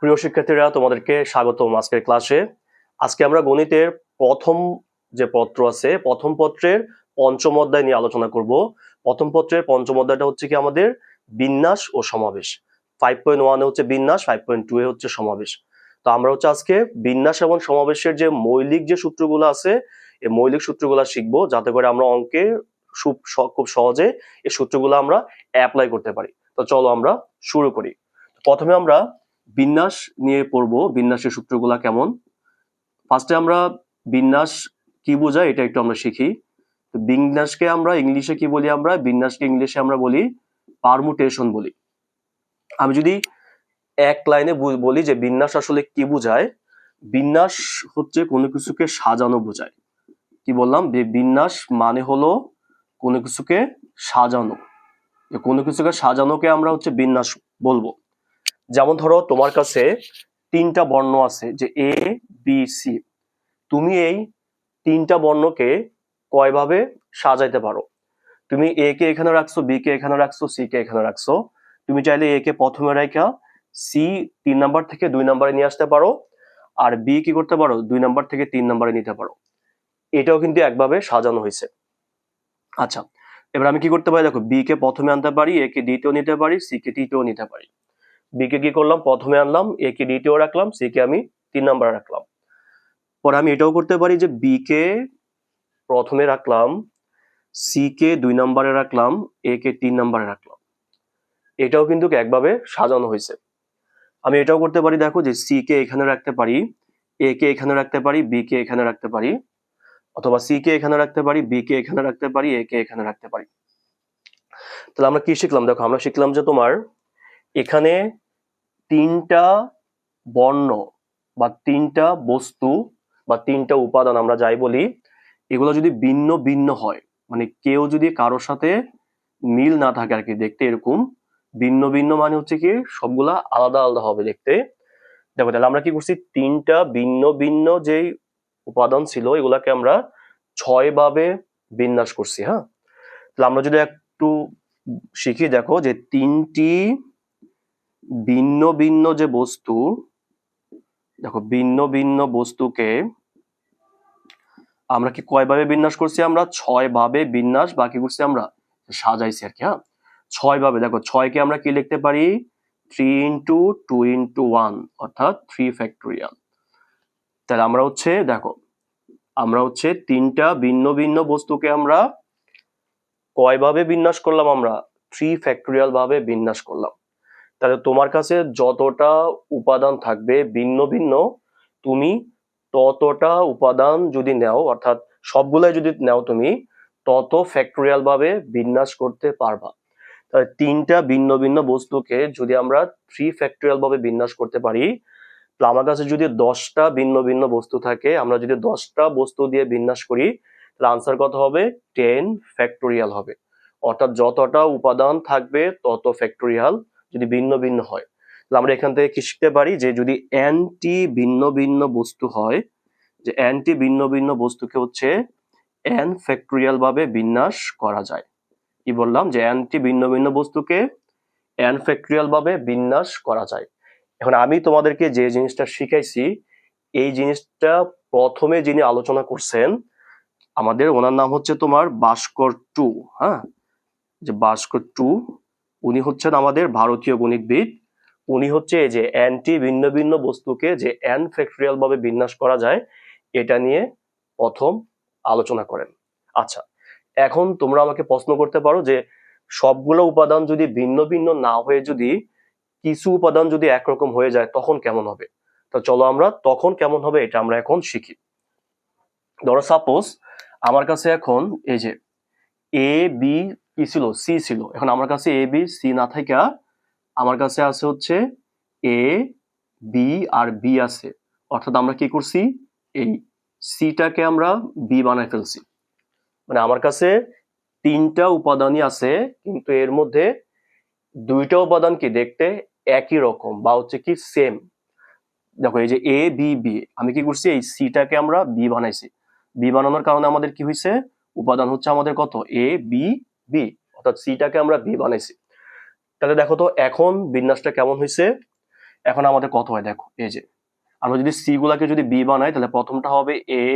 প্রিয় শিক্ষার্থীরা, তোমাদেরকে স্বাগতম আজকের ক্লাসে। আজকে আমরা গণিতের প্রথম যে পত্র আছে, প্রথম পত্রের পঞ্চম অধ্যায় নিয়ে আলোচনা করব। প্রথম পত্রের পঞ্চম অধ্যায়টা হচ্ছে কি আমাদের বিন্যাস ও সমাবেশ। 5.1 হচ্ছে বিন্যাস, 5.2 হচ্ছে সমাবেশ। তো আমরা হচ্ছে আজকে বিন্যাস এবং সমাবেশের যে মৌলিক যে সূত্রগুলো আছে, এই মৌলিক সূত্রগুলো শিখবো, যাতে করে আমরা অঙ্কে খুব সহজে এই সূত্রগুলো আমরা অ্যাপ্লাই করতে পারি। তো চলো আমরা শুরু করি। প্রথমে আমরা বিন্যাস নিয়ে পড়বো, বিন্যাসের সূত্রগুলা কেমন। ফার্স্টে আমরা বিন্যাস কি বোঝায় এটা একটু আমরা শিখি। বিন্যাসকে আমরা ইংলিশে কি বলি? আমরা বিন্যাসকে ইংলিশে আমরা বলি পারমুটেশন বলি। আমি যদি এক লাইনে বলি যে বিন্যাস আসলে কি বোঝায়, বিন্যাস হচ্ছে কোনো কিছুকে সাজানো বোঝায়। কি বললাম? বিন্যাস মানে হলো কোনো কিছুকে সাজানো। কোনো কিছুকে সাজানোকে আমরা হচ্ছে বিন্যাস বলবো। যেমন ধরো তোমার কাছে তিনটা বর্ণ আছে, যে এ বি সি। তুমি এই তিনটা বর্ণকে কয়ভাবে সাজাইতে পারো? তুমি এ কে এখানে রাখছো, বি কে এখানে রাখছো, সি কে এখানে রাখছো। তুমি চাইলে এ কে প্রথমে রাখা সি 3 নাম্বার থেকে 2 নাম্বারে নিয়ে আসতে পারো, আর বি কি করতে পারো 2 নাম্বার থেকে 3 নাম্বারে নিতে পারো। এটাও কিন্তু একভাবে সাজানো হয়েছে। আচ্ছা, এবার আমি কি করতে পারি? দেখো, বি কে প্রথমে আনতে পারি, এ কে দ্বিতীয় নিতে পারি, সি কে তৃতীয় নিতে পারি। বি কে কি করলাম? প্রথমে আনলাম, এ কে দ্বিতীয় রাখলাম, সি কে আমি 3 নাম্বারে রাখলাম। পরে আমি এটাও করতে পারি যে বি কে প্রথমে রাখলাম, সি কে 2 নাম্বারে রাখলাম, এ কে 3 নাম্বারে রাখলাম। এটাও কিন্তু একভাবে সাজানো হয়েছে। আমি এটাও করতে পারি, দেখো, যে সি কে এখানে রাখতে পারি, এ কে এখানে রাখতে পারি, বি কে এখানে রাখতে পারি, অথবা সি কে এখানে রাখতে পারি, বি কে এখানে রাখতে পারি, এ কে এখানে রাখতে পারি। তাহলে আমরা কি শিখলাম? দেখো, আমরা শিখলাম যে তোমার এখানে তিনটা বর্ণ বা তিনটা বস্তু বা তিনটা উপাদান, আমরা যাই বলি, এগুলো যদি ভিন্ন ভিন্ন হয়, মানে কেউ যদি কারোর সাথে মিল না থাকে আর কি, দেখতে এরকম ভিন্ন ভিন্ন, মানে হচ্ছে কি সবগুলা আলাদা আলাদা হবে দেখতে। দেখো, তাহলে আমরা কি করছি? তিনটা ভিন্ন ভিন্ন যেই উপাদান ছিল, এগুলাকে আমরা 6 ভাবে বিন্যাস করছি। হ্যাঁ, তাহলে আমরা যদি একটু শিখি, দেখো, যে তিনটি ভিন্ন ভিন্ন যে বস্তু, দেখো, ভিন্ন ভিন্ন বস্তুকে আমরা কি কয়ভাবে বিন্যাস করছি? আমরা 6 ভাবে বিন্যাস বাকি করছি, আমরা সাজাইছি আর কি। হ্যাঁ, 6 ভাবে। দেখো, 6 কে আমরা কি লিখতে পারি? 3 into 2 into 1, অর্থাৎ 3 ফ্যাক্টোরিয়াল। তাহলে আমরা হচ্ছে, দেখো, আমরা হচ্ছে তিনটা ভিন্ন ভিন্ন বস্তুকে আমরা কয়ভাবে বিন্যাস করলাম? আমরা 3 ফ্যাক্টোরিয়াল ভাবে বিন্যাস করলাম। তাহলে তোমার কাছে যতটা উপাদান থাকবে ভিন্ন ভিন্ন, তুমি ততটা উপাদান যদি নাও, অর্থাৎ সবগুলাই যদি নাও তুমি, তত ফ্যাক্টোরিয়াল ভাবে বিন্যাস করতে পারবা। তাহলে তিনটা ভিন্ন ভিন্ন বস্তুকে যদি আমরা 3 ফ্যাক্টোরিয়াল ভাবে বিন্যাস করতে পারি, তো আমার কাছে যদি 10টা ভিন্ন ভিন্ন বস্তু থাকে, আমরা যদি 10টা বস্তু দিয়ে বিন্যাস করি, তাহলে আনসার কত হবে? 10 ফ্যাক্টোরিয়াল হবে। অর্থাৎ যতটা উপাদান থাকবে তত ফ্যাক্টোরিয়াল যদি ভিন্ন ভিন্ন হয়। তাহলে আমরা এখান থেকে কি শিখতে পারি? যে যদি n-টি ভিন্ন ভিন্ন বস্তু হয়, যে n-টি ভিন্ন ভিন্ন বস্তুকে হচ্ছে n ফ্যাক্টোরিয়াল ভাবে বিন্যাস করা যায়। কি বললাম? যে n-টি ভিন্ন ভিন্ন বস্তুকে n ফ্যাক্টোরিয়াল ভাবে বিন্যাস করা যায়। এখন আমি তোমাদেরকে যে জিনিসটা শিখাইছি, এই জিনিসটা প্রথমে যিনি আলোচনা করছেন আমাদের, ওনার নাম হচ্ছে তোমার ভাস্কর টু। হ্যাঁ, যে ভাস্কর টু, উনি হচ্ছেন আমাদের ভারতীয় গণিতবিদ। উনি হচ্ছে এই যে n-টি ভিন্ন ভিন্ন বস্তুকে যে n ফ্যাক্টোরিয়াল ভাবে বিন্যাস করা যায়, এটা নিয়ে প্রথম আলোচনা করেন। আচ্ছা, এখন তোমরা আমাকে প্রশ্ন করতে পারো যে সবগুলো উপাদান যদি ভিন্ন ভিন্ন না হয়ে যদি কিছু উপাদান যদি একরকম হয়ে যায়, তখন কেমন হবে? তো চলো আমরা তখন কেমন হবে এটা আমরা এখন শিখি। ধরো সাপোজ আমার কাছে এখন এই যে এ বি কি ছিল? সি ছিল। এখন আমার কাছে এ বি সি না থাকা আমার কাছে আছে হচ্ছে এ বি আর বি আছে। অর্থাৎ আমরা কি করছি? এই সিটাকে আমরা বি বানায় ফেলছি। মানে আমার কাছে তিনটা উপাদানই আছে, কিন্তু এর মধ্যে দুইটা উপাদান কি দেখতে একই রকম বা হচ্ছে কি সেম। দেখো, এই যে এ বি বি, আমি কি করছি? এই সিটাকে আমরা বি বানাইছি। বি বানানোর কারণে আমাদের কি হয়েছে? উপাদান হচ্ছে আমাদের কত? এ বি বি, অর্থাৎ সিটাকে আমরা বি বানাইছি। তাহলে দেখো তো এখন বিন্যাসটা কেমন হয়েছে। এখন আমাদের কত হয় দেখো, এই যে আমরা যদি সি গুলাকে যদি বি বানাই তাহলে প্রথমটা হবে এ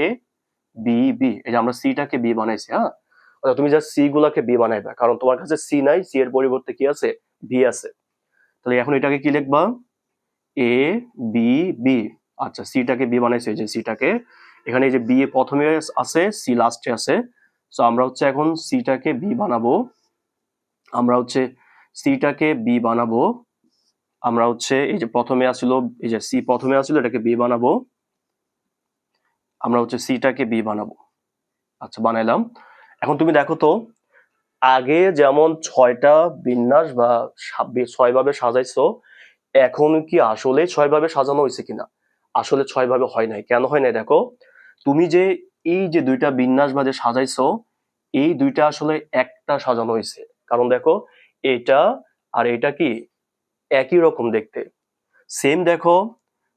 বি বি, এই যে আমরা সিটাকে বি বানাইছি। হ্যাঁ, অর্থাৎ তুমি জাস্ট সি গুলাকে বি বানাইবা, কারণ তোমার কাছে সি নাই, সি এর পরিবর্তে কি আছে, বি আছে। তাহলে এখন এটাকে কি লিখবা, এ বি বি। আচ্ছা, সিটাকে বি বানাইছে, এই যে সিটাকে, এখানে এই যে বি প্রথমে আছে, সি লাস্টে আছে। সো আমরা হচ্ছে এখন সিটাকে বি বানাবো, আমরা হচ্ছে সিটাকে বি বানাবো, আমরা হচ্ছে এই যে প্রথমে আসলো, এই যে সি প্রথমে আসলো, এটাকে বি বানাবো, আমরা হচ্ছে সিটাকে বি বানাবো। আচ্ছা, বানাইলাম। এখন তুমি দেখো তো, আগে যেমন 6টা বিন্যাস বা 6 ভাবে সাজাইছো, এখন কি আসলে 6 ভাবে সাজানো হয়েছে কিনা? আসলে 6 ভাবে হয় নাই। কেন হয় নাই দেখো, তুমি যে এই যে 2টা বিন্যাস বা যে সাজাইছো, এই 2টা আসলে একটা সাজানো হয়েছে। কারণ দেখো, এটা আর এটা কি একই রকম দেখতে, সেম। দেখো,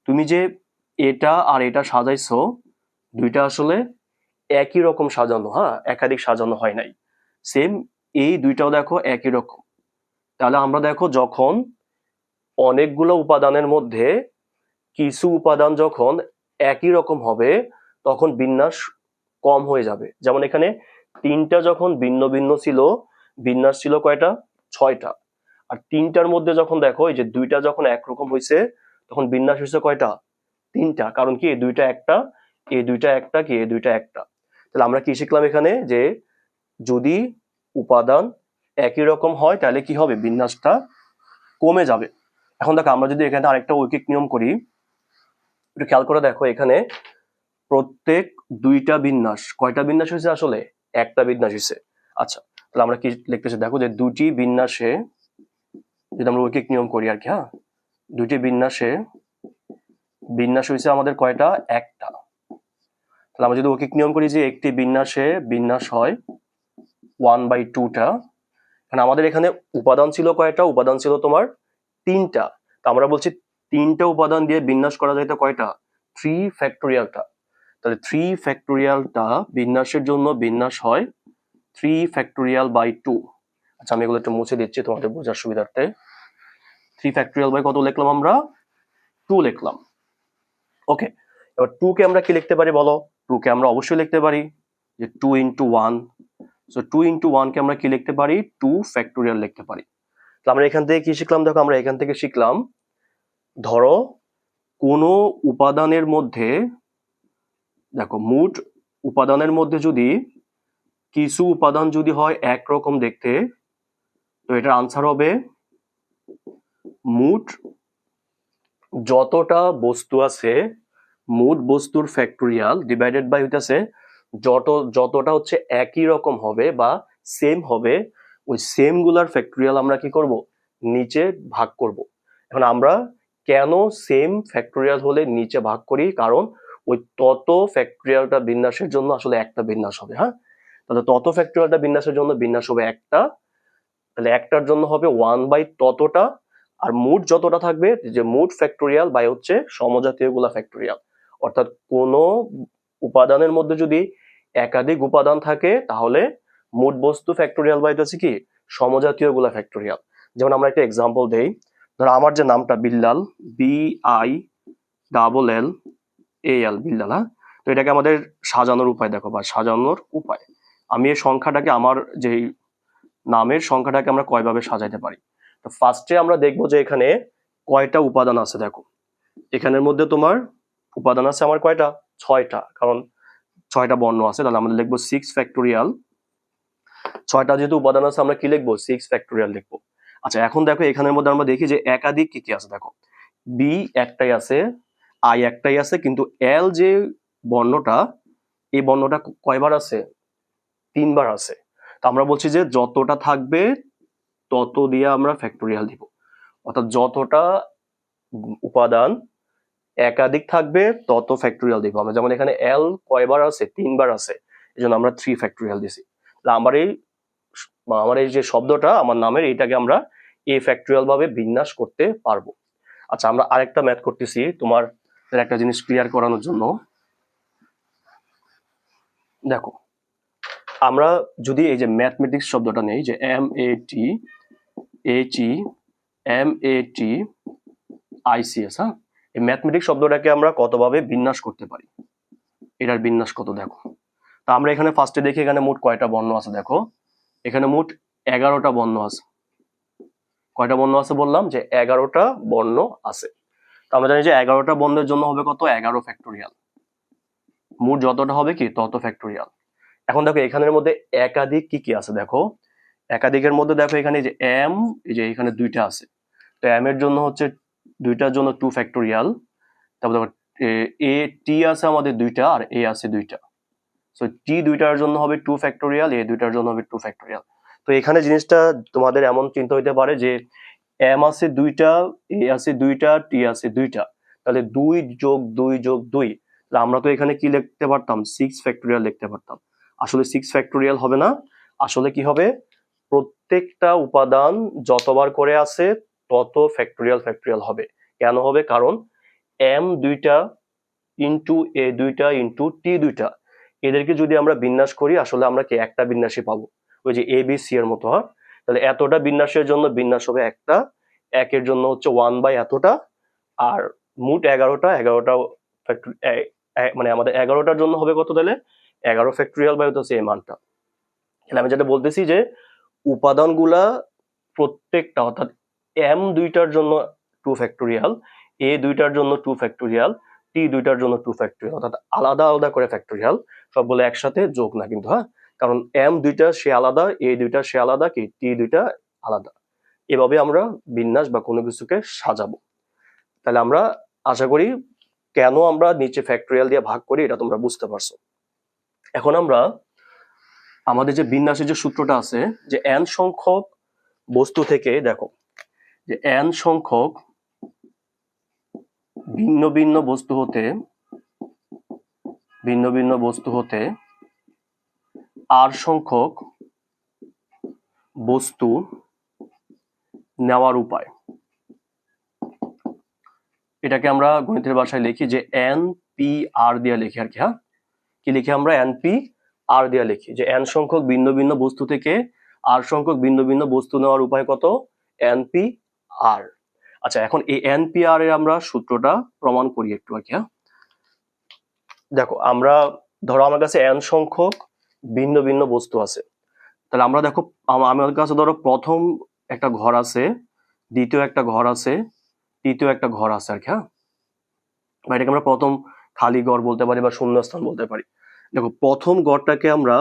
তুমি যে এটা আর এটা সাজাইছো, 2টা আসলে একই রকম সাজানো, হ্যাঁ, একাধিক সাজানো হয় নাই। সেম, এই 2টাও দেখো একই রকম। তাহলে আমরা দেখো, যখন অনেকগুলো উপাদানের মধ্যে কিছু উপাদান যখন একই রকম হবে, তখন বিন্যাস কম হয়ে যাবে। যেমন এখানে 3টা যখন ভিন্ন ভিন্ন ছিল, বিন্যাস ছিল কয়টা, 6টা। আর 3টার মধ্যে যখন দেখো, এই যে 2টা যখন একরকম হয়েছে, তখন বিন্যাস হয়েছে কয়টা, 3টা। কারণ কি, এই 2টা একটা, এই 2টা একটা, কি এই 2টা একটা। তাহলে আমরা কি শিখলাম এখানে, যে যদি উপাদান একই রকম হয় তাহলে কি হবে, বিন্যাসটা কমে যাবে। এখন দেখো, আমরা যদি এখানে আরেকটা ঐকিক নিয়ম করি, একটু খেয়াল করে দেখো, এখানে প্রত্যেক 2টা বিন্যাস, কয়টা বিন্যাস হয়েছে আসলে, একটা বিন্যাস হয়েছে। আচ্ছা, তাহলে আমরা কি লিখতেছি দেখো, যে 2টি বিন্যাসে, যদি আমরা ঐকিক নিয়ম করি আর কি, হ্যাঁ, 2টি বিন্যাসে বিন্যাস হয়েছে আমাদের কয়টা, একটা। তাহলে আমরা যদি ঐকিক নিয়ম করি যে একটি বিন্যাসে বিন্যাস হয় 1/2টা, কারণ আমাদের এখানে উপাদান ছিল কয়টা, উপাদান ছিল তোমার 3টা। তো আমরা বলছি 3টা উপাদান দিয়ে বিন্যাস করা যায় তো কয়টা, 3 ফ্যাক্টোরিয়ালটা। তাহলে 3 ফ্যাক্টোরিয়ালটা বিন্যাসের জন্য বিন্যাস হয় 3 ফ্যাক্টোরিয়াল বাই 2। আচ্ছা, আমি এগুলো একটু মুছে দিচ্ছি তোমাদের বোঝার সুবিধার্থে। 3 ফ্যাক্টোরিয়াল বাই কত লিখলাম আমরা, 2 লিখলাম। ওকে, এবার 2 কে আমরা কি লিখতে পারি বলো, 2 কে আমরা অবশ্যই লিখতে পারি যে 2 into 1। সো 2 into 1 কে আমরা কি লিখতে পারি, 2 ফ্যাক্টোরিয়াল লিখতে পারি। তাহলে আমরা এখান থেকে কি শিখলাম দেখো, আমরা এখান থেকে শিখলাম, ধরো কোনো উপাদানের মধ্যে, দেখো মোট উপাদানের মধ্যে যদি কিছু উপাদান যদি হয় একরকম দেখতে, তো এটার আনসার হবে মোট যতটা বস্তু আছে, মোট বস্তুর ফ্যাক্টোরিয়াল ডিভাইডেড বাই হইতাছে যতটা হচ্ছে একই রকম হবে বা সেম হবে, ওই সেম গুলার ফ্যাক্টোরিয়াল আমরা কি করব, নিচে ভাগ করব। এখন আমরা কেন সেম ফ্যাক্টোরিয়াল হলে নিচে ভাগ করি, কারণ ওই তত ফ্যাক্টোরিয়ালটা বিন্যাসের জন্য আসলে একটা বিন্যাস হবে। হ্যাঁ, তাহলে তত ফ্যাক্টোরিয়ালটা বিন্যাসের জন্য বিন্যাস হবে একটা, তাহলে একটার জন্য হবে 1/ততটা। আর মোট যতটা থাকবে, যে মোট ফ্যাক্টোরিয়াল বাই হচ্ছে সমজাতীয় গুলা ফ্যাক্টোরিয়াল। অর্থাৎ কোন উপাদানের মধ্যে যদি একাধিক উপাদান থাকে, তাহলে মোট বস্তু ফ্যাক্টোরিয়াল বাই হচ্ছে কি, সমজাতীয় গুলা ফ্যাক্টোরিয়াল। যেমন আমরা একটা এক্সাম্পল দেই, ধরো আমার যে নামটা বিল্লাল, BILLAL, বিল্লাল। হ্যাঁ, তো এটাকে আমাদের সাজানোর উপায় দেখো, বা সাজানোর উপায়, আমি এই সংখ্যাটাকে, আমার যে নামের সংখ্যাটাকে আমরা কয়ভাবে সাজাইতে পারি। তো ফার্স্টে আমরা দেখবো যে এখানে কয়টা উপাদান আছে। দেখো, এখানের মধ্যে তোমার উপাদান আছে আমার কয়টা, 6টা, কারণ 6টা বর্ণ আছে। তাহলে আমরা লিখবো 6 ফ্যাক্টোরিয়াল। 6টা যেহেতু উপাদান আছে, আমরা কি লিখবো, 6 ফ্যাক্টোরিয়াল লিখবো। আচ্ছা, এখন দেখো এখানের মধ্যে আমরা দেখি যে একাধিক কি কি আছে। দেখো, বি একটাই আছে, আই একটাই আছে, কিন্তু এল যে বর্ণটা, এই বর্ণটা কয়বার আছে, 3বার আছে। তো আমরা বলছি যে যতটা থাকবে তত দিয়ে আমরা ফ্যাক্টোরিয়াল দিব। অর্থাৎ যতটা উপাদান একাধিক থাকবে তত ফ্যাক্টোরিয়াল দিব আমরা। যেমন এখানে এল কয়বার আছে, 3বার আছে, এই জন্য আমরা 3 ফ্যাক্টোরিয়াল দিছি। আমার এই যে শব্দটা আমার নামের, এইটাকে আমরা এ ফ্যাক্টোরিয়াল ভাবে বিন্যাস করতে পারবো। আচ্ছা, আমরা আরেকটা ম্যাথ করতেছি তোমার একটা জিনিস ক্লিয়ার করানোর জন্য। দেখো, আমরা যদি এই যে ম্যাথমেটিক্স শব্দটা নেই, যে MATHEMATICS, ICS। হ্যাঁ, এই ম্যাথমেটিক্স শব্দটাকে আমরা কতভাবে বিন্যাস করতে পারি, এটার বিন্যাস কত দেখো। তা আমরা এখানে ফার্স্টে দেখি এখানে মোট কয়টা বর্ণ আছে। দেখো এখানে মোট 11টা বর্ণ আছে। কয়টা বর্ণ আছে বললাম, যে 11টা বর্ণ আছে। তো আমরা জানি যে 11টা বর্ণের জন্য হবে কত, 11 ফ্যাক্টোরিয়াল। মোট যতটা হবে কি তত ফ্যাক্টোরিয়াল। এখন দেখো এখানের মধ্যে একাধিক কি কি আছে দেখো, একাধিকের মধ্যে দেখো এখানে যে এম, এই যে এখানে দুইটা আছে, তো এম এর জন্য হচ্ছে দুইটার জন্য 2 ফ্যাক্টোরিয়াল। তারপর দেখো এ টি আছে আমাদের দুইটা, আর এ আছে দুইটা। সো টি দুইটার জন্য হবে 2 ফ্যাক্টোরিয়াল, এ দুইটার জন্য হবে 2 ফ্যাক্টোরিয়াল। তো এখানে জিনিসটা তোমাদের এমন চিন্তা হইতে পারে যে এম আছে দুইটা, এ আছে দুইটা, টি আছে দুইটা, তাহলে 2 যোগ 2 যোগ 2, তাহলে আমরা তো এখানে কি লিখতে পারতাম, 6 ফ্যাক্টোরিয়াল লিখতে পারতাম। আসলে 6 ফ্যাক্টোরিয়াল হবে না, আসলে কি হবে, প্রত্যেকটা উপাদান যতবার করে আছে তত ফ্যাক্টোরিয়াল ফ্যাক্টোরিয়াল হবে। কেন হবে, কারণ এম দুইটা ইন্টু এ দুইটা ইন্টু টি দুইটা, এদেরকে যদি আমরা বিন্যাস করি আসলে আমরা কি একটা বিন্যাসই পাবো, ওই যে এ বি সি এর মতো। হ্যাঁ, তাহলে এতটা বিন্যাসের জন্য বিন্যাস হবে একটা, একের জন্য হচ্ছে 1 বাই এতটা, আর মোট 11টা মানে আমাদের 11টার জন্য হবে কত, তাহলে 11 ফ্যাক্টোরিয়াল বাই হচ্ছে এই মানটা। তাহলে আমি যেটা বলতেছি যে উপাদানগুলা প্রত্যেকটা, অর্থাৎ এম দুইটার জন্য 2 ফ্যাক্টোরিয়াল, এ দুইটার জন্য 2 ফ্যাক্টোরিয়াল, টি দুইটার জন্য 2 ফ্যাক্টোরিয়াল, অর্থাৎ আলাদা আলাদা করে ফ্যাক্টোরিয়াল, সবগুলো একসাথে যোগ না কিন্তু। হ্যাঁ, কারণ এম দুইটা সে আলাদা, এ দুইটা সে আলাদা, কি টি দুইটা আলাদা। এভাবে আমরা বিন্যাস বা কোনো কিছুকে সাজাবো। তাহলে আমরা আশা করি কেন আমরা নিচে ফ্যাক্টোরিয়াল দিয়ে ভাগ করি এটা তোমরা বুঝতে পারছো। এখন আমরা আমাদের যে বিন্যাসের যে সূত্রটা আছে, যে n সংখ্যক বস্তু থেকে দেখো, যে n সংখ্যক ভিন্ন ভিন্ন বস্তু হতে r সংখ্যক বস্তু নেওয়ার উপায়, এটাকে আমরা গণিতের ভাষায় লিখি যে NP/r দিয়ে লিখি আর কি। হ্যাঁ, কি লিখি আমরা, NP/r দিয়ে লিখি, যে n সংখ্যক ভিন্ন ভিন্ন বস্তু থেকে r সংখ্যক ভিন্ন ভিন্ন বস্তু নেওয়ার উপায় কত, NP/r। আচ্ছা, এখন এই NP/r এর আমরা সূত্রটা প্রমাণ করি একটু আর কি। হ্যাঁ, দেখো আমরা ধরো আমার কাছে n সংখ্যক ভিন্ন ভিন্ন বস্তু আছে, তাহলে আমরা দেখো আমার কাছে ধরো প্রথম একটা ঘর আছে, দ্বিতীয় একটা ঘর আছে, তৃতীয় একটা ঘর আছে আর কি। হ্যাঁ, বা এটাকে আমরা প্রথম খালি ঘর বলতে পারি বা শূন্যস্থান বলতে পারি। দেখো প্রথম ঘরটাকে আমরা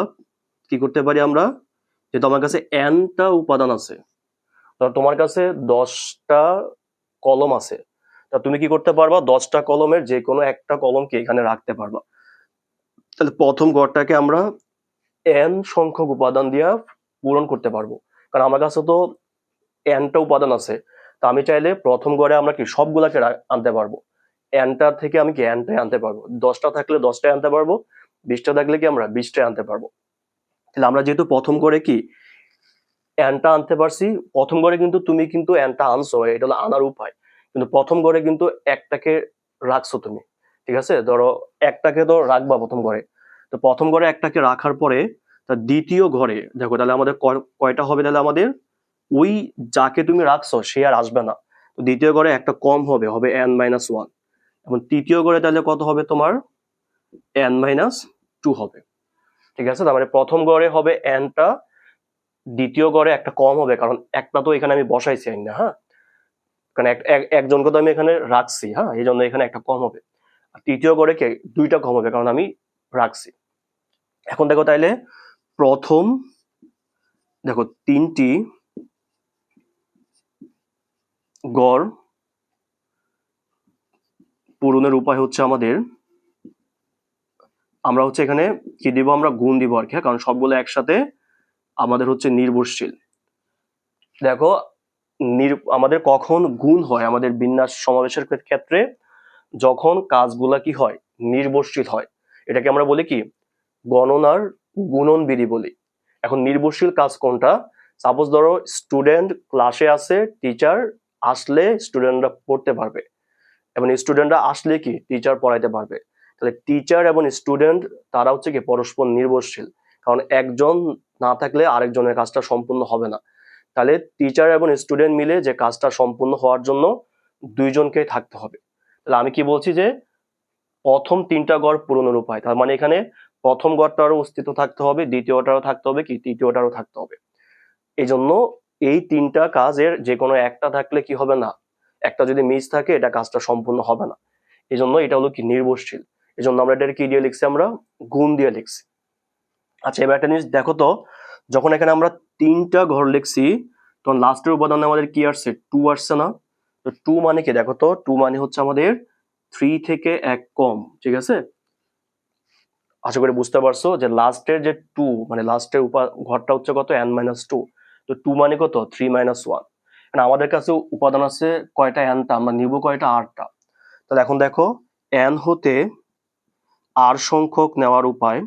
কি করতে পারি, আমরা যে তোমার কাছে nটা উপাদান আছে, ধর তোমার কাছে 10টা কলম আছে, তা তুমি কি করতে পারবা, 10টা কলমের যে কোনো একটা কলমকে এখানে রাখতে পারবা। তাহলে প্রথম ঘরটাকে আমরা n সংখ্যক উপাদান দিয়ে পূরণ করতে পারবো, কারণ আমার কাছে তো nটা উপাদান আছে। তা আমি চাইলে প্রথম ঘরে আমরা কি সবগুলাকে আনতে পারবো, nটা থেকে আমি কি nটাই আনতে পারবো, 10টা থাকলে 10টাই আনতে পারবো, 20টা থাকলে কি আমরা 20টাই আনতে পারবো। তাহলে আমরা যেহেতু প্রথম ঘরে কি nটা আনতে পারছি, প্রথম ঘরে কিন্তু তুমি কিন্তু nটা আনছো, এটা হলো আনার উপায়, কিন্তু প্রথম ঘরে কিন্তু একটাকে রাখছো তুমি, ঠিক আছে, ধরো একটাকে তো রাখবা প্রথম ঘরে, তো প্রথম ঘরে একটাকে রাখার পরে তা দ্বিতীয় ঘরে দেখো তাহলে আমাদের কয়টা হবে, তাহলে আমাদের ওই যাকে তুমি রাখছো সে আর আসবে না, তো দ্বিতীয় ঘরে একটা কম হবে, হবে n-1, এবং তৃতীয় ঘরে তাহলে কত হবে তোমার, n-2 হবে। ঠিক আছে, তার মানে প্রথম ঘরে হবে nটা, দ্বিতীয় ঘরে একটা কম হবে, কারণ একটা তো এখানে আমি বসাইছি না। হ্যাঁ, কারণ একজনকে তো আমি এখানে রাখছি, হ্যাঁ, এই জন্য এখানে একটা কম হবে। আর তৃতীয় ঘরে কে দুইটা কম হবে, কারণ আমি রাখছি। এখন দেখো তাইলে প্রথম দেখো 3টি গড় পূরণের উপায় হচ্ছে আমাদের, আমরা হচ্ছে এখানে কি দিব, আমরা গুণ দিব আর কি, কারণ সবগুলো একসাথে আমাদের হচ্ছে নির্ভরশীল। দেখো আমাদের কখন গুণ হয় আমাদের বিন্যাস সমাবেশের ক্ষেত্রে, যখন কাজগুলা কি হয়, নির্ভরশীল হয়, এটাকে আমরা বলি কি, গণনার গুণন বিধি বলি। এখন নির্ভরশীল কাজ কোনটা, সাপোজ ধরো স্টুডেন্ট ক্লাসে আছে, টিচার আসলে স্টুডেন্টরা পড়তে পারবে, এবং স্টুডেন্টরা আসলে কি টিচার পড়াইতে পারবে। তাহলে টিচার এবং স্টুডেন্ট তারা হচ্ছে কি পরস্পর নির্ভরশীল, কারণ একজন না থাকলে আরেকজনের কাজটা সম্পূর্ণ হবে না। তাহলে টিচার এবং স্টুডেন্ট মিলে যে কাজটা সম্পূর্ণ হওয়ার জন্য দুইজনকেই থাকতে হবে। তাহলে আমি কি বলছি যে প্রথম 3টা ঘর পূরণের উপায়, তার মানে এখানে প্রথম ঘরটারও অস্তিত্ব থাকতে হবে, দ্বিতীয়টারও থাকতে হবে, কি তৃতীয়টারও থাকতে হবে। এই জন্য এই 3টা কাজের যে কোনো একটা থাকলে কি হবে না, একটা যদি মিস থাকে এটা কাজটা সম্পূর্ণ হবে না। এই জন্য এটা হলো কি নির্ভরশীল। এই জন্য আমরা এটা কি দিয়ে লিখছি, আমরা গুণ দিয়ে লিখছি। আচ্ছা, এবার একটা জিনিস দেখো তো, যখন এখানে আমরা 3টা ঘর লিখছি তখন লাস্টের উপাদানে আমাদের কি আসছে, 2 আসছে না? তো 2 মানে কি দেখো তো, 2 মানে হচ্ছে আমাদের 3 থেকে 1 কম, ঠিক আছে? আশা করি বুঝতে পারছো যে লাস্টের যে 2 মানে লাস্টের ঘরটা হচ্ছে কত, n-2। তো 2 মানে কত, 3-1। আমাদের কাছে উপাদান আছে কয়টা, n টা, আমরা নিব কয়টা, 8টা। তাহলে এখন দেখো n হতে r সংখ্যক নেওয়ার উপায়,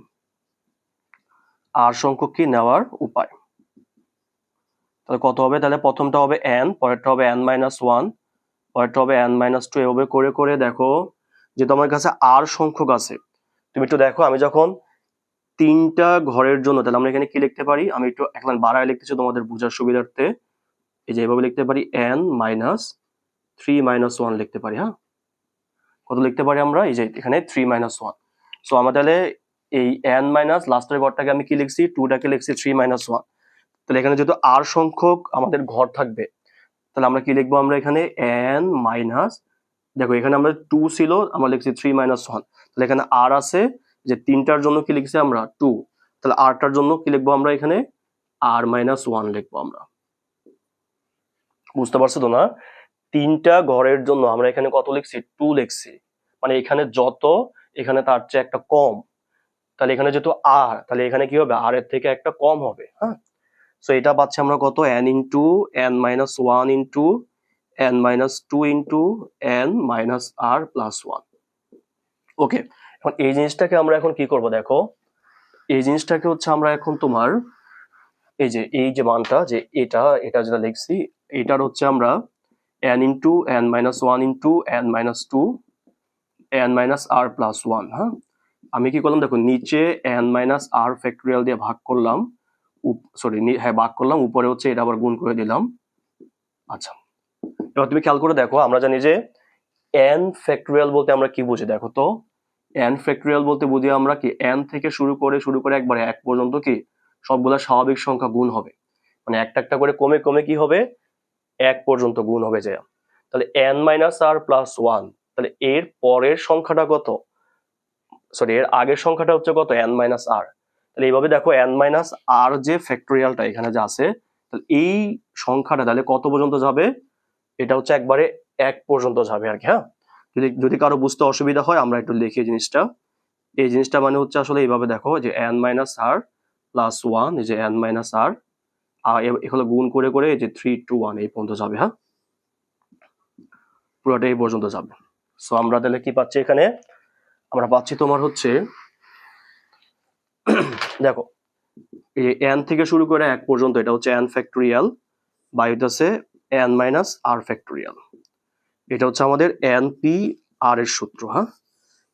r সংখ্যক কি নেওয়ার উপায়, তাহলে কত হবে, তাহলে প্রথমটা হবে n, পরেরটা হবে n-1, পরেরটা হবে n-2। এভাবে করে করে দেখো যে তোমার কাছে r সংখ্যক আছে। তুমি একটু দেখো, আমি যখন 3টা ঘরের জন্য, তাহলে আমরা এখানে কি লিখতে পারি, আমি একটু এক লাইন বাড়ায় লিখতেছি তোমাদের বোঝার সুবিধার্থে। এই যে এভাবে লিখতে পারি n-3-1 লিখতে পারি। হ্যাঁ, কত লিখতে পারি আমরা, এই যে এখানে 3-1। সো আমরা তাহলে এই n মাইনাস লাস্টের ঘরটাকে আমি কি লিখছি, 2টাকে লিখছি 3-1। তাহলে এখানে যেহেতু r সংখ্যক আমাদের ঘর থাকবে, তাহলে আমরা কি লিখবো, আমরা এখানে n মাইনাস, দেখো এখানে আমরা 2 ছিল, আমরা লিখছি 3-1। তাহলে এখানে r আছে, যে 3টার জন্য কি লিখছি আমরা 2, তাহলে rটার জন্য কি লিখবো আমরা এখানে r-1 লিখবো আমরা। বুঝতে পারছো তো না? 3টা ঘরের জন্য আমরা এখানে কত লিখছি, 2 লিখছি, মানে এখানে যত, এখানে তার চেয়ে একটা কম। তাহলে এখানে যেহেতু r, তাহলে এখানে কি হবে, r এর থেকে একটা কম হবে। হ্যাঁ, সো এটা পাচ্ছি আমরা কত, n-1 into n-2 into n-r+1। ওকে, এখন এই জিনিসটাকে আমরা এখন কি করব দেখো, এই জিনিসটাকে হচ্ছে আমরা এখন তোমার এই যে মানটা, যে এটা যেটা লিখছি, এটার হচ্ছে আমরা n into n-1 into n-2 n-r+1। হ্যাঁ, আমি কি করলাম দেখো, নিচে n-r ফ্যাক্টরিয়াল দিয়ে ভাগ করলাম, সরি হ্যাঁ ভাগ করলাম, উপরে হচ্ছে এটা আবার গুণ করে দিলাম। আচ্ছা, এবার তুমি খেয়াল করে দেখো, আমরা জানি যে n ফ্যাক্টরিয়াল বলতে আমরা কি বুঝি দেখো তো, n ফ্যাক্টরিয়াল বলতে বুঝি আমরা কি, n থেকে শুরু করে একবারে 1 পর্যন্ত কি সবগুলা স্বাভাবিক সংখ্যা গুণ হবে, মানে একটা একটা করে কমে কমে কি হবে, 1 পর্যন্ত গুণ হবে যায়। তাহলে n-r+1, তাহলে এর পরের সংখ্যাটা কত, সরি এর আগের সংখ্যাটা হচ্ছে কত, n-r। তাহলে এইভাবে দেখো n-r যে ফ্যাক্টরিয়ালটা এখানে যে আছে, তাহলে এই সংখ্যাটা তাহলে কত পর্যন্ত যাবে, এটা হচ্ছে একবারে 1 পর্যন্ত যাবে আর কি। হ্যাঁ, যদি যদি কারো বুঝতে অসুবিধা হয় আমরা একটু লিখি জিনিসটা। এই জিনিসটা মানে হচ্ছে আসলে এইভাবে দেখো, যে n-r+1, এই যে n-r এগুলো গুণ করে করে এই যে 3 to 1 এই পর্যন্ত যাবে। হ্যাঁ, পুরোটা এই পর্যন্ত যাবে। সো আমরা তাহলে কি পাচ্ছি এখানে, আমরা পাচ্ছি তোমার হচ্ছে দেখো এই n থেকে শুরু করে 1 পর্যন্ত, এটা হচ্ছে n ফ্যাক্টরিয়াল বা এটা হচ্ছে n-r ফ্যাক্টরিয়াল। এটা হচ্ছে আমাদের n-p-r এর সূত্র। হ্যাঁ,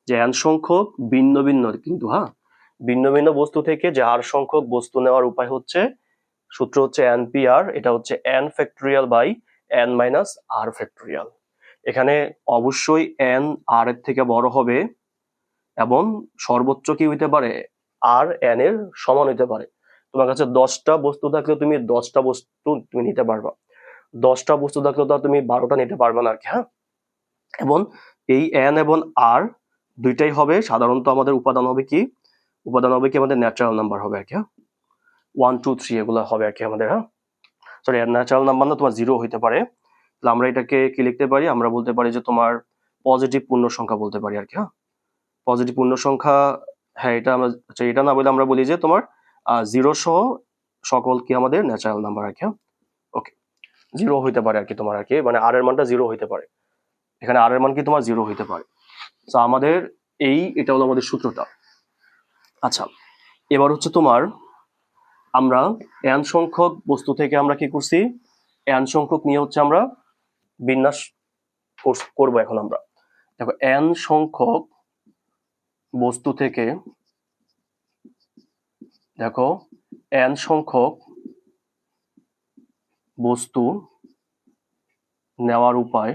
যে n সংখ্যক ভিন্ন ভিন্ন কিন্তু, হ্যাঁ ভিন্ন ভিন্ন বস্তু থেকে যে r সংখ্যক বস্তু নেওয়ার উপায় হচ্ছে, সূত্র হচ্ছে n-p-r, এটা হচ্ছে n factorial by n-r factorial. এখানে অবশ্যই n r এর থেকে বড় হবে এবং সর্বোচ্চ কি হইতে পারে, r n এর সমান হইতে পারে। তোমার কাছে 10টা বস্তু থাকলে তুমি 10টা বস্তু তুমি নিতে পারবা, 10টা বস্তু থাকলে তো তুমি 12টা নিতে পারবে না আর কি। হ্যাঁ, এবং এই n এবং r দুইটাই হবে সাধারণত আমাদের উপাদান হবে কি, উপাদান হবে কি আমাদের ন্যাচারাল নাম্বার হবে আর কি। হ্যাঁ, 1 2 3 এগুলো হবে আর কি আমাদের। হ্যাঁ, সরি ন্যাচারাল নাম্বার না, তোমার 0 হইতে পারে। তাহলে আমরা এটাকে কি লিখতে পারি, আমরা বলতে পারি যে তোমার পজিটিভ পূর্ণ সংখ্যা বলতে পারি আর কি। হ্যাঁ, পজিটিভ পূর্ণ সংখ্যা, হ্যাঁ এটা আমরা, আচ্ছা এটা না বলে আমরা বলি যে তোমার 0 সহ সকল কি আমাদের ন্যাচারাল নাম্বার আর কি। ওকে, 0 হইতে পারে আর কি তোমার আর কি, মানে r এর মানটা 0 হইতে পারে, এখানে r এর মান কি তোমার 0 হইতে পারে। তো আমাদের এটা হলো আমাদের সূত্রটা। আচ্ছা, এবার হচ্ছে তোমার আমরা n সংখ্যক বস্তু থেকে আমরা কি করছি, n সংখ্যক নিয়ে হচ্ছে আমরা বিন্যাস করব এখন আমরা। দেখো n সংখ্যক বস্তু থেকে, দেখো n সংখ্যক বস্তু নেওয়ার উপায়,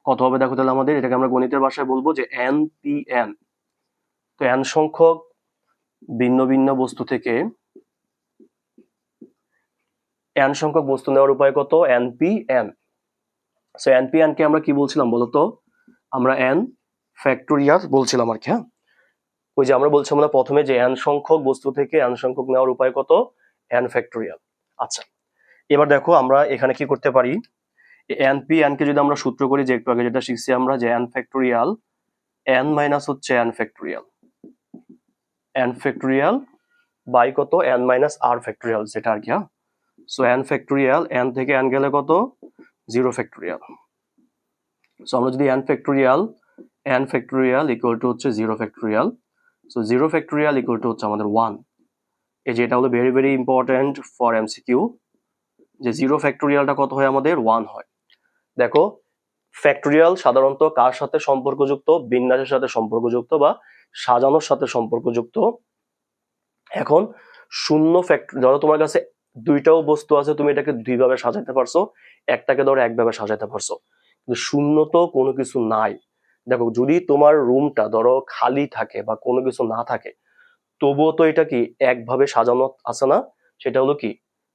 কত হবে দেখো তাহলে আমাদের, এটাকে আমরা গণিতের ভাষায় বলবো যে NPN। তো n সংখ্যক ভিন্ন ভিন্ন বস্তু থেকে n সংখ্যক বস্তু নেওয়ার উপায় কত? NPN। সো NPN কে আমরা কি বলছিলাম বলতো? আমরা n ফ্যাক্টোরিয়াল বলছিলাম আর কি। হ্যাঁ, ওই যে আমরা বলছিলাম না প্রথমে যে n সংখ্যক বস্তু থেকে n সংখ্যক নেওয়ার উপায় কত? n factorial. আচ্ছা, এবার দেখো আমরা এখানে কি করতে পারি, NPN কে যদি আমরা সূত্র করি, যে একটু আগে যেটা শিখছি আমরা, যে n ফ্যাক্টোরিয়াল n মাইনাস হচ্ছে n factorial, n factorial by কত? n মাইনাস r ফ্যাক্টোরিয়াল, যেটা আর কি। হ্যাঁ, সো n ফ্যাক্টোরিয়াল, n থেকে n গেলে কত? 0 ফ্যাক্টোরিয়াল। সো আমরা যদি n ফ্যাক্টোরিয়াল ইকুয়াল টু হচ্ছে 0 factorial, so 0 factorial equal to হচ্ছে আমাদের 1। এই যে এটা হলো very very important for MCQ, যে 0 ফ্যাক্টোরিয়ালটা কত হয় আমাদের? 1 হয়। দেখো, ফ্যাক্টোরিয়াল সাধারণত কার সাথে সম্পর্কযুক্ত? বিন্যাসের সাথে সম্পর্কযুক্ত বা সাজানোর সাথে সম্পর্কযুক্ত। এখন শূন্য ধরো তোমার কাছে দুইটাও বস্তু আছে, তুমি এটাকে দুইভাবে সাজাতে পারছো, একটাকে ধরো একভাবে সাজাতে পারছো, কিন্তু শূন্য তো কোনো কিছু নাই। দেখো, যদি তোমার রুমটা ধরো খালি থাকে বা কোনো কিছু না থাকে, তবুও তো এটা কি একভাবে সাজানো আছে না? সেটা হলো কি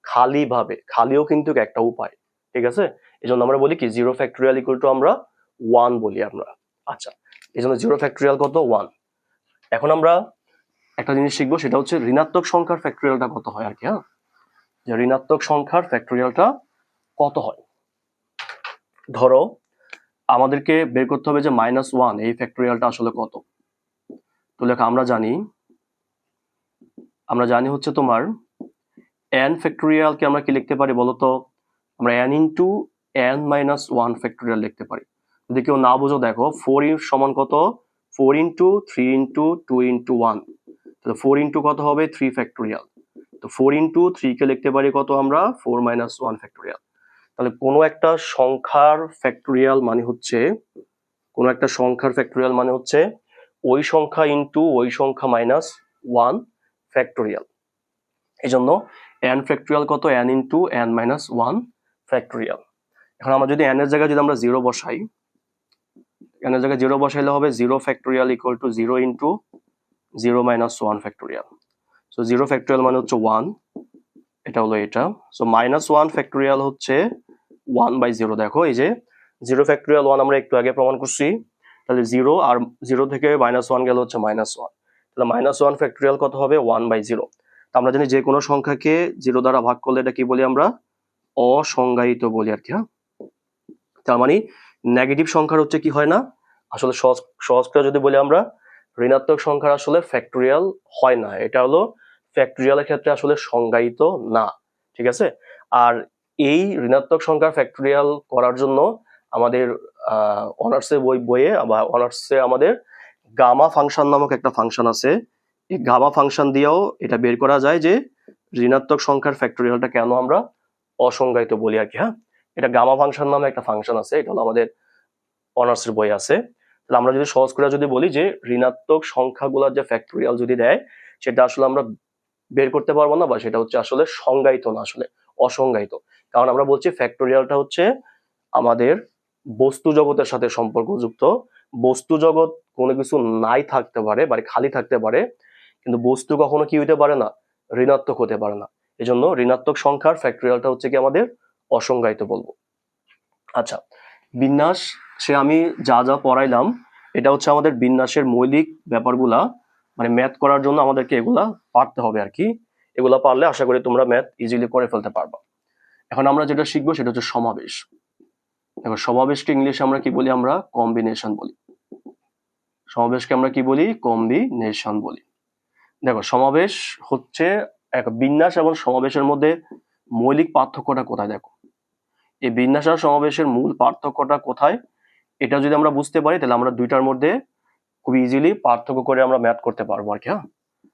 খালি ভাবে, খালিও কিন্তু একটা উপায়। ঠিক আছে, এই জন্য আমরা বলি কি 0 ফ্যাক্টোরিয়াল ইকুয়াল টু আমরা 1 বলি আমরা। আচ্ছা, এই জন্য 0 ফ্যাক্টোরিয়াল কত? 1। এখন আমরা একটা জিনিস শিখবো, সেটা হচ্ছে ঋণাত্মক সংখ্যার ফ্যাক্টোরিয়ালটা কত হয় আর কি। হ্যাঁ, যে ঋণাত্মক সংখ্যার ফ্যাক্টোরিয়ালটা কত হয়। ধরো আমাদেরকে বের করতে হবে যে -1 এই ফ্যাক্টোরিয়ালটা আসলে কত। তো লেখা আমরা জানি হচ্ছে তোমার n ফ্যাক্টোরিয়ালকে আমরা কি লিখতে পারি বলতো? আমরা n into n minus 1 factorial লিখতে পারি। যদি কেউ না বুঝো, দেখো 4 সমান কত? 4 ইন্টু 3 ইন্টু 2 ইন্টু 1, তাহলে 4 ইন্টু কত হবে? 3 ফ্যাক্টোরিয়াল। তো 4 ইন্টু 3 কে লিখতে পারি কত আমরা? 4 মাইনাস 1 ফ্যাক্টোরিয়াল। তাহলে কোনো একটা সংখ্যার ফ্যাক্টোরিয়াল মানে হচ্ছে, ওই সংখ্যা ইন্টু ওই সংখ্যা মাইনাস 1 ফ্যাক্টোরিয়াল। এই জন্য n ফ্যাক্টোরিয়াল কত? n into n minus 1 factorial. এখন আমরা যদি n এর জায়গায় যদি আমরা 0 বসাই, n এর জায়গায় 0 বসাইলে হবে 0 factorial equal to 0 into 0 minus 1 factorial. So 0 factorial মানে হচ্ছে 1, এটা হলো এটা। সো মাইনাস 1 ফ্যাক্টোরিয়াল হচ্ছে 1/0। দেখো এই যে 0 ফ্যাক্টোরিয়াল 1 আমরা একটু আগে প্রমাণ করছি, তাহলে 0 আর 0 থেকে -1 গেল হচ্ছে -1, তাহলে -1 ফ্যাক্টোরিয়াল কত হবে? 1/0। আমরা জানি যে কোনো সংখ্যাকে 0 দ্বারা ভাগ করলে এটা কি বলি আমরা? অসংজ্ঞায়িত বলি আর কি। হ্যাঁ, তার মানে নেগেটিভ সংখ্যার হচ্ছে কি হয় না, আসলে সহজ করে যদি বলি আমরা, ঋণাত্মক সংখ্যার আসলে ফ্যাক্টোরিয়াল হয় না। এটা হলো ফ্যাক্টোরিয়ালের ক্ষেত্রে আসলে সংজ্ঞায়িত না। ঠিক আছে, আর এই ঋণাত্মক সংখ্যার ফ্যাক্টোরিয়াল করার জন্য আমাদের অনার্সের বইয়ে বা অনার্সে আমাদের গামা ফাংশন নামক একটা ফাংশন আছে। এই গামা ফাংশন দিয়েও এটা বের করা যায় যে ঋণাত্মক সংখ্যার ফ্যাক্টোরিয়ালটা কেন আমরা অসংজ্ঞায়িত বলি আর কি। হ্যাঁ, এটা গামা ফাংশন নামে একটা ফাংশন আছে, এটা হলো আমাদের অনার্সের বই আছে। তাহলে আমরা যদি সহজ করে যদি বলি যে ঋণাত্মক সংখ্যাগুলোর যে ফ্যাক্টোরিয়াল যদি দেয়, সেটা আসলে আমরা বের করতে পারবো না, বা সেটা হচ্ছে আসলে সংজ্ঞায়িত না, আসলে অসংজ্ঞায়িত। কারণ আমরা বলছি ফ্যাক্টোরিয়ালটা হচ্ছে আমাদের বস্তু জগতের সাথে সম্পর্কযুক্ত। বস্তু জগৎ কোনো কিছু নাই থাকতে পারে বা খালি থাকতে পারে, কিন্তু বস্তু কখনো কি হইতে পারে না? ঋণাত্মক হতে পারে না। এই জন্য ঋণাত্মক সংখ্যার ফ্যাক্টোরিয়ালটা হচ্ছে কি আমাদের অসংজ্ঞায়িত বলবো। আচ্ছা, বিন্যাস সে আমি যা যা পড়াইলাম, এটা হচ্ছে আমাদের বিন্যাসের মৌলিক ব্যাপারগুলা, মানে ম্যাথ করার জন্য আমাদেরকে এগুলা পারতে হবে আর কি। এগুলা পারলে আশা করি তোমরা ম্যাথ ইজিলি করে ফেলতে পারবা। এখন আমরা যেটা শিখবো সেটা হচ্ছে সমাবেশ। দেখো, সমাবেশকে ইংলিশে আমরা কি বলি? আমরা কম্বিনেশন বলি। সমাবেশকে আমরা কি বলি? কম্বিনেশন বলি। দেখো, সমাবেশ হচ্ছে এক বিন্যাস এবং সমাবেশের মধ্যে মৌলিক পার্থক্যটা কোথায়? দেখো, এই বিন্যাস আর সমাবেশের মূল পার্থক্যটা কোথায়, এটা যদি আমরা বুঝতে পারি, তাহলে আমরা দুইটার মধ্যে খুব ইজিলি পার্থক্য করে আমরা ম্যাথ করতে পারবো আর কি। হ্যাঁ,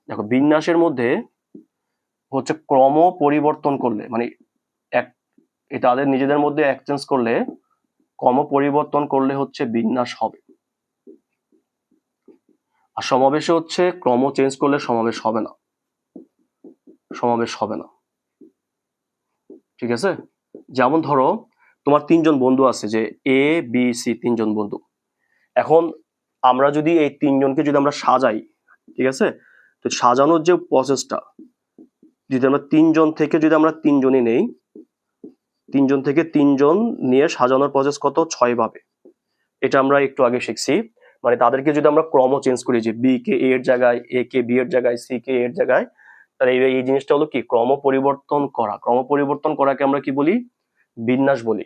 দেখো, বিন্যাসের মধ্যে হচ্ছে ক্রম পরিবর্তন করলে, মানে তাদের নিজেদের মধ্যে এক্সচেঞ্জ করলে, ক্রম পরিবর্তন করলে হচ্ছে বিন্যাস হবে। আর সমাবেশে হচ্ছে ক্রম চেঞ্জ করলে সমাবেশ হবে না। ঠিক আছে, যেমন ধরো তোমার তিনজন বন্ধু আছে, যে এ বি সি, তিনজন বন্ধু। এখন আমরা যদি এই তিনজনকে যদি আমরা সাজাই, ঠিক আছে, তো সাজানোর যে প্রসেসটা, যদি আমরা তিনজন থেকে যদি আমরা তিনজনই নেই, তিনজন থেকে তিনজন নিয়ে সাজানোর প্রসেস কত? 6 ভাবে। এটা আমরা একটু আগে শিখছি। মানে তাদেরকে যদি আমরা ক্রম চেঞ্জ করি, যে বি কে এ এর জায়গায়, এ কে বি এর জায়গায়, সি কে এ এর জায়গায়, তাহলে এই জিনিসটা হলো কি? ক্রম পরিবর্তন করা। ক্রম পরিবর্তন করাকে আমরা কি বলি? বিন্যাস বলি।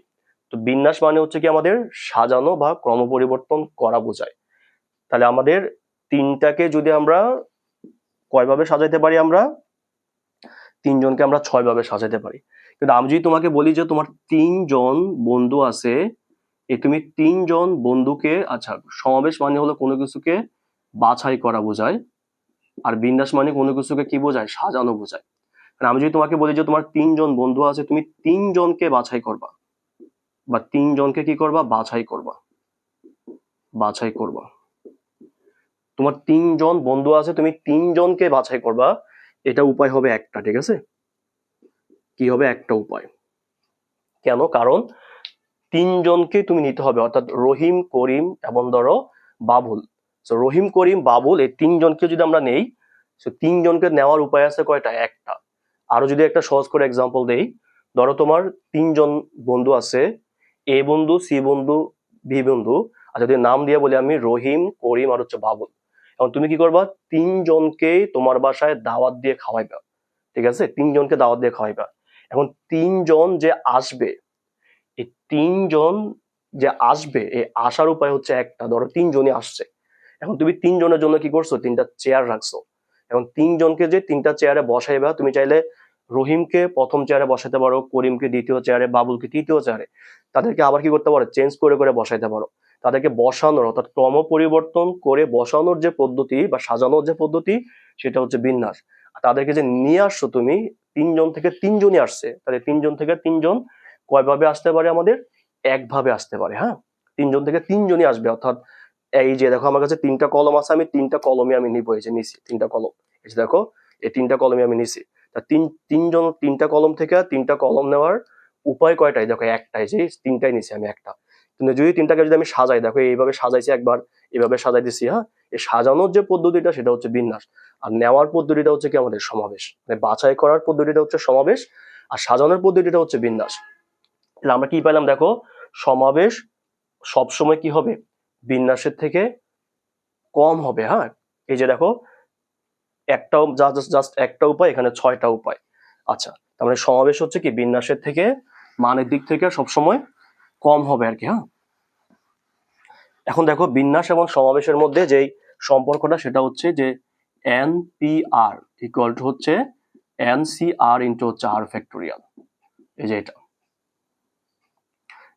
তো বিন্যাস মানে হচ্ছে কি আমাদের সাজানো বা ক্রম পরিবর্তন করা বোঝায়। তাহলে আমাদের তিনটাকে যদি আমরা কয়ভাবে সাজাইতে পারি? আমরা তিনজনকে আমরা 6 ভাবে সাজাতে পারি। কিন্তু আমি যদি তোমাকে বলি যে তোমার তিনজন বন্ধু আছে, এই তুমি তিনজন বন্ধুকে, আচ্ছা, সমাবেশ মানে হলো কোনো কিছুকে বাছাই করা বোঝায়, আর বিন্যাস মানে কোনো কিছুকে কি বোঝায়? সাজানো বোঝায়। আমি যদি তোমাকে বলি যে তোমার তিনজন বন্ধু আছে, তুমি তিনজনকে বাছাই করবা, বা তিনজনকে কি করবা? বাছাই করবা, বাছাই করবা। তোমার তিনজন বন্ধু আছে, তুমি তিনজনকে বাছাই করবা, এটা উপায় হবে একটা, ঠিক আছে? কি হবে? একটা উপায়। কেন? কারণ তিনজনকে তুমি নিতে হবে, অর্থাৎ রহিম, করিম এবং ধরো বাবুল। রহিম, করিম, বাবুল, এই তিনজনকে যদি আমরা নেই, তিনজনকে নেওয়ার উপায় আছে কয়টা? একটা। আরো যদি একটা সহজ করে এক্সাম্পল দেই, ধরো তোমার তিনজন বন্ধু আছে, এ বন্ধু, সি বন্ধু, বি বন্ধু। আর যদি নাম দিয়ে বলি আমি রহিম, করিম আর হচ্ছে বাবুল। এখন তুমি কি করবা? তিনজনকে তোমার বাসায় দাওয়াত দিয়ে খাওয়াইবা, ঠিক আছে? তিনজনকে দাওয়াত দিয়ে খাওয়াইবা। এখন তিনজন যে আসবে, এই তিনজন যে আসবে, এই আসার উপায় হচ্ছে একটা। ধরো তিনজনই আসছে, এখন তুমি তিনজনের জন্য কি করছো? 3টা চেয়ার রাখছো। এখন তিনজনকে যে 3টা চেয়ারে বসাইবা, তুমি চাইলে রহিমকে প্রথম চেয়ারে বসাইতে পারো, করিমকে দ্বিতীয় চেয়ারে, বাবুলকে তৃতীয় চেয়ারে। তাদেরকে আবার কি করতে পারো? চেঞ্জ করে করে বসাইতে পারো। তাদেরকে বসানোর, অর্থাৎ ক্রম পরিবর্তন করে বসানোর যে পদ্ধতি বা সাজানোর যে পদ্ধতি, সেটা হচ্ছে বিন্যাস। আর তাদেরকে যে নিয়ে আসছো তুমি, তিনজন থেকে তিনজনই আসছে, তাহলে তিনজন থেকে তিনজন কয়ভাবে আসতে পারে? আমাদের একভাবে আসতে পারে। হ্যাঁ, তিনজন থেকে তিনজনই আসবে। অর্থাৎ এই যে দেখো আমার কাছে 3টা কলম আছে, আমি 3টা কলমে আমি নিবো, এই যে নিছি 3টা কলম, এই যে দেখো এই 3টা কলমে আমি নিছি। তা তিনজন 3টা কলম থেকে 3টা কলম নেওয়ার উপায় কয়টাই? দেখো একটাই, যে 3টাই নিছি আমি একটা। কিন্তু যদি 3টাকে যদি আমি সাজাই, দেখো এইভাবে সাজাইছি একবার, এইভাবে সাজাই দিছি। হ্যাঁ, এই সাজানোর যে পদ্ধতিটা সেটা হচ্ছে বিন্যাস, আর নেওয়ার পদ্ধতিটা হচ্ছে কি? আমাদের সমাবেশ। মানে বাছাই করার পদ্ধতিটা হচ্ছে সমাবেশ, আর সাজানোর পদ্ধতিটা হচ্ছে বিন্যাস। তাহলে আমরা কি পেলাম? দেখো, সমাবেশ সবসময় কি হবে? বিন্যাসের থেকে কম হবে। হ্যাঁ, এই যে দেখো, একটাও জাস্ট একটা উপায়, এখানে 6টা উপায়। আচ্ছা, তার মানে সমাবেশ হচ্ছে কি? বিন্যাসের থেকে মানের দিক থেকে সবসময় কম হবে আর কি। হ্যাঁ, এখন দেখো বিন্যাস এবং সমাবেশের মধ্যে যেই সম্পর্কটা, সেটা হচ্ছে যে NPR ইকুয়াল টু হচ্ছে NCR ইন্টু হচ্ছে R ফ্যাক্টোরিয়াল। এই যে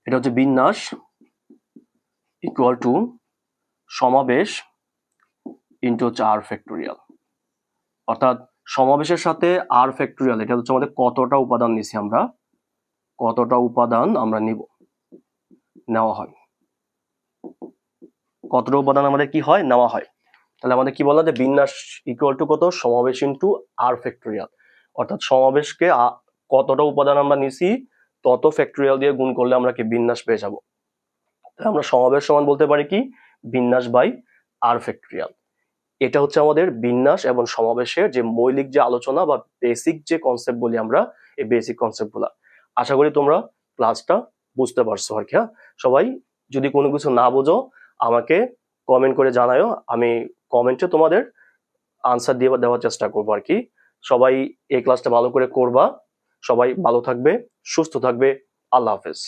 এটা হচ্ছে বিন্যাস ইকুয়াল টু সমাবেশ ইন্টু হচ্ছে R ফ্যাক্টোরিয়াল। অর্থাৎ সমাবেশের সাথে R ফ্যাক্টোরিয়াল, এটা হচ্ছে আমাদের কতটা উপাদান নিছি আমরা, কতটা উপাদান আমরা নেওয়া হয়, কতটা উপাদান আমাদের কি হয়? নেওয়া হয়। তাহলে আমাদের কি বলা, যে বিন্যাস ইকুয়াল টু কত? সমাবেশ ইন্টু R ফ্যাক্টোরিয়াল। অর্থাৎ সমাবেশকে কতটা উপাদান আমরা নিছি, তত ফ্যাক্টোরিয়াল দিয়ে গুণ করলে আমরা কি বিন্যাস পেয়ে যাবো। তাহলে আমরা সমাবেশ সমান বলতে পারি কি? বিন্যাস বাই R ফ্যাক্টোরিয়াল। এটা হচ্ছে আমাদের বিন্যাস এবং সমাবেশের যে মৌলিক যে আলোচনা বা বেসিক যে কনসেপ্ট বলি আমরা, এই বেসিক কনসেপ্ট গুলা। আশা করি তোমরা ক্লাসটা বুঝতে পারছো আর কি। হ্যাঁ, সবাই যদি কোনো কিছু না বোঝো আমাকে কমেন্ট করে জানাও, আমি কমেন্টে তোমাদের আনসার দিয়ে দেওয়ার চেষ্টা করবো আর কি। সবাই এই ক্লাসটা ভালো করে করবা, সবাই ভালো থাকবে, সুস্থ থাকবে। আল্লাহ হাফেজ।